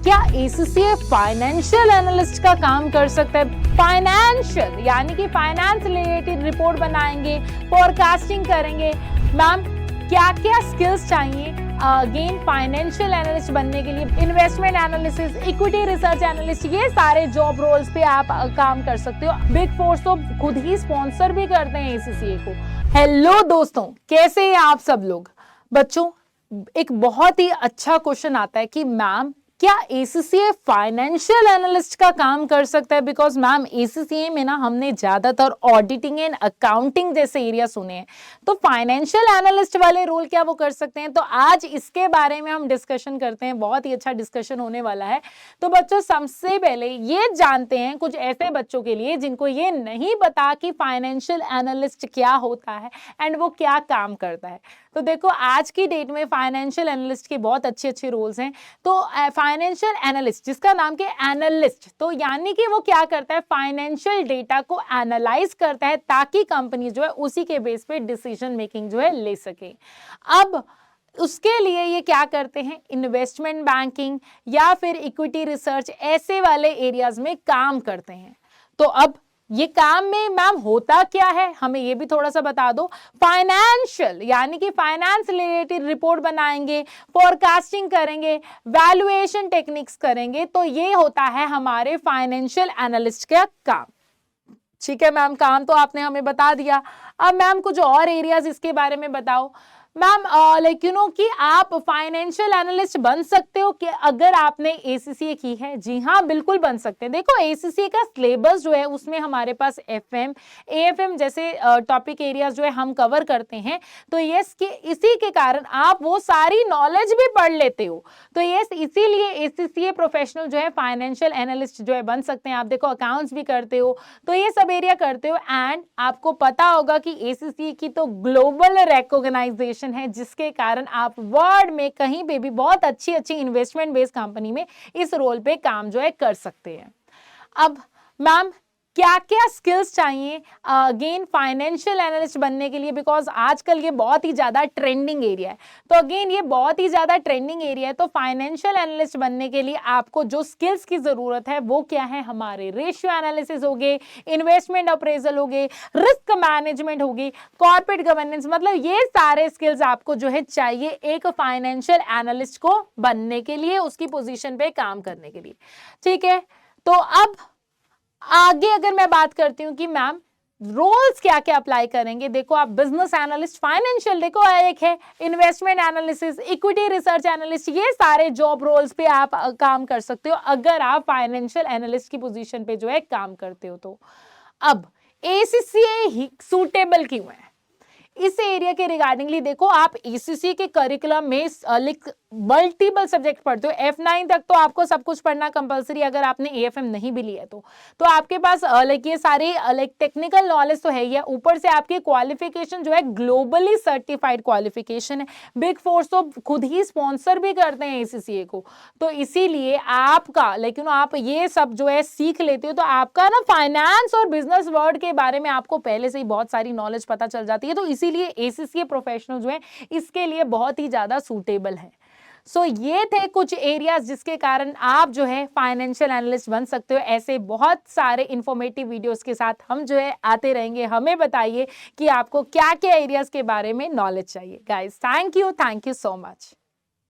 क्या ACCA financial analyst का काम कर सकता है? फाइनेंशियल यानी कि फाइनेंस रिलेटेड रिपोर्ट बनाएंगे, फोरकास्टिंग करेंगे। मैम क्या क्या स्किल्स चाहिए अगेन फाइनेंशियल एनालिस्ट बनने के लिए? Investment analysis, equity research analyst, ये सारे जॉब रोल्स पे आप काम कर सकते हो। बिग फोर तो खुद ही स्पॉन्सर भी करते हैं एसीसीए को। हेलो दोस्तों, कैसे हैं आप सब लोग? बच्चों, एक बहुत ही अच्छा क्वेश्चन आता है कि मैम क्या एसीसीए फाइनेंशियल एनालिस्ट का काम कर सकता है? बिकॉज मैम एसीसीए में ना हमने ज्यादातर ऑडिटिंग एंड अकाउंटिंग जैसे एरिया सुने हैं, तो फाइनेंशियल एनालिस्ट वाले रोल क्या वो कर सकते हैं? तो आज इसके बारे में हम डिस्कशन करते हैं, बहुत ही अच्छा डिस्कशन होने वाला है। तो बच्चों सबसे पहले ये जानते हैं कुछ ऐसे बच्चों के लिए जिनको ये नहीं पता कि फाइनेंशियल एनालिस्ट क्या होता है एंड वो क्या काम करता है। तो देखो आज की डेट में फाइनेंशियल एनालिस्ट के बहुत अच्छे अच्छे रोल्स हैं। तो फाइनेंशियल एनालिस्ट जिसका नाम के एनालिस्ट, तो यानी कि वो क्या करता है, फाइनेंशियल डेटा को एनालाइज करता है ताकि कंपनी जो है उसी के बेस पे डिसीजन मेकिंग जो है ले सके। अब उसके लिए ये क्या करते हैं, इन्वेस्टमेंट बैंकिंग या फिर इक्विटी रिसर्च ऐसे वाले एरियाज में काम करते हैं। तो अब ये काम में मैम होता क्या है, हमें ये भी थोड़ा सा बता दो। फाइनेंशियल यानी कि फाइनेंस रिलेटेड रिपोर्ट बनाएंगे, फोरकास्टिंग करेंगे, वैल्यूएशन टेक्निक्स करेंगे, तो ये होता है हमारे फाइनेंशियल एनालिस्ट का काम। ठीक है मैम, काम तो आपने हमें बता दिया। अब मैम कुछ और एरियाज इसके बारे में बताओ। मैम लाइक यू नो कि आप फाइनेंशियल एनालिस्ट बन सकते हो कि अगर आपने एसीसीए की है? जी हाँ, बिल्कुल बन सकते हैं। देखो एसीसीए का सिलेबस जो है उसमें हमारे पास एफएम, एएफएम जैसे टॉपिक एरियाज जो है हम कवर करते हैं। तो यस कि इसी के कारण आप वो सारी नॉलेज भी पढ़ लेते हो। तो यस इसीलिए एसीसीए प्रोफेशनल जो है फाइनेंशियल एनालिस्ट जो है बन सकते हैं। आप देखो अकाउंट्स भी करते हो, तो ये सब एरिया करते हो। एंड आपको पता होगा कि एसीसीए की तो ग्लोबल रिकॉग्नाइजेशन है, जिसके कारण आप वर्ल्ड में कहीं पे भी बहुत अच्छी अच्छी इन्वेस्टमेंट बेस्ड कंपनी में इस रोल पे काम जो है कर सकते हैं। अब मैम क्या क्या स्किल्स चाहिए अगेन फाइनेंशियल एनालिस्ट बनने के लिए? बिकॉज आजकल ये बहुत ही ज्यादा ट्रेंडिंग एरिया है। तो अगेन ये बहुत ही ज्यादा ट्रेंडिंग एरिया है, तो फाइनेंशियल एनालिस्ट बनने के लिए आपको जो स्किल्स की जरूरत है वो क्या है? हमारे रेशियो एनालिसिस हो गए, इन्वेस्टमेंट अप्रेजल हो गए, रिस्क मैनेजमेंट हो गई, कॉर्पोरेट गवर्नेंस, मतलब ये सारे स्किल्स आपको जो है चाहिए एक फाइनेंशियल एनालिस्ट को बनने के लिए, उसकी पोजीशन पे काम करने के लिए। ठीक है, तो अब आगे अगर मैं बात करती हूँ कि मैम रोल्स क्या क्या अप्लाई करेंगे, देखो आप बिजनेस एनालिस्ट, फाइनेंशियल देखो एक है, investment analysis, equity research analyst, ये सारे जॉब रोल्स पे आप काम कर सकते हो अगर आप फाइनेंशियल एनालिस्ट की पोजीशन पे जो है काम करते हो। तो अब एसीसीए ही सूटेबल क्यों है इस एरिया के रिगार्डिंगली? देखो आप एसीसी के करिकुलम में मल्टीपल सब्जेक्ट पढ़ते हो, F9 तक तो आपको सब कुछ पढ़ना कंपलसरी, अगर आपने एएफएम नहीं भी लिया तो आपके पास लाइक ये सारे लाइक टेक्निकल नॉलेज तो है ही है, ऊपर से आपकी क्वालिफिकेशन जो है ग्लोबली सर्टिफाइड क्वालिफिकेशन है। बिग फोर तो खुद ही स्पॉन्सर भी करते हैं एसीसीए को, तो इसीलिए आपका लाइक यू नो आप ये सब जो है सीख लेते हो, तो आपका ना फाइनेंस और बिजनेस वर्ल्ड के बारे में आपको पहले से ही बहुत सारी नॉलेज पता चल जाती है। तो इसीलिए एसीसीए प्रोफेशनल जो है इसके लिए बहुत ही ज्यादा सूटेबल है। सो ये थे कुछ एरियाज जिसके कारण आप जो है फाइनेंशियल एनालिस्ट बन सकते हो। ऐसे बहुत सारे इंफॉर्मेटिव वीडियोस के साथ हम जो है आते रहेंगे। हमें बताइए कि आपको क्या क्या एरियाज के बारे में नॉलेज चाहिए। Guys thank you so much.